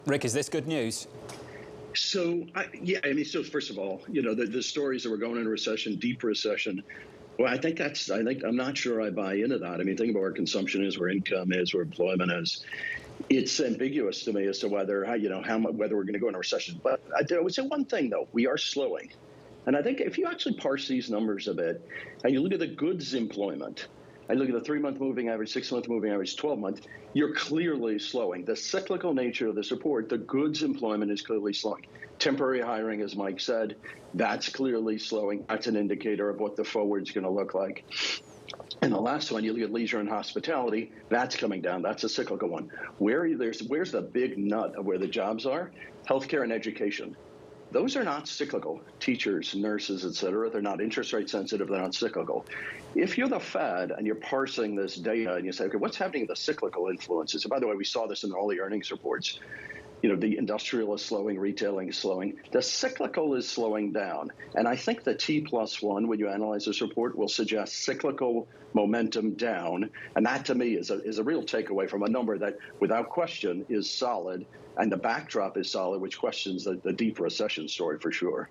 Rick, is this good news? So, so first of all, the stories that we're going into recession, deep recession. Well, I'm not sure I buy into that. I mean, think about where consumption is, where income is, where employment is. It's ambiguous to me as to whether whether we're going to go into recession. But I would say one thing though: we are slowing, and I think if you actually parse these numbers a bit, and you look at the goods employment, and look at the 3-month moving average, 6-month moving average, 12-month, you're clearly slowing. The cyclical nature of this report, the goods employment is clearly slowing. Temporary hiring, as Mike said, that's clearly slowing. That's an indicator of what the forward's going to look like. And the last one, you look at leisure and hospitality, that's coming down. That's a cyclical one. Where's the big nut of where the jobs are? Healthcare and education. Those are not cyclical. Teachers, nurses, et cetera, they're not interest rate sensitive. They're not cyclical. If you're the Fed and you're parsing this data and you say, okay, what's happening in the cyclical influences? And by the way, we saw this in all the earnings reports. The industrial is slowing, retailing is slowing. The cyclical is slowing down. And I think the T+1, when you analyze this report, will suggest cyclical momentum down. And that, to me, is a real takeaway from a number that, without question, is solid. And the backdrop is solid, which questions the deep recession story for sure.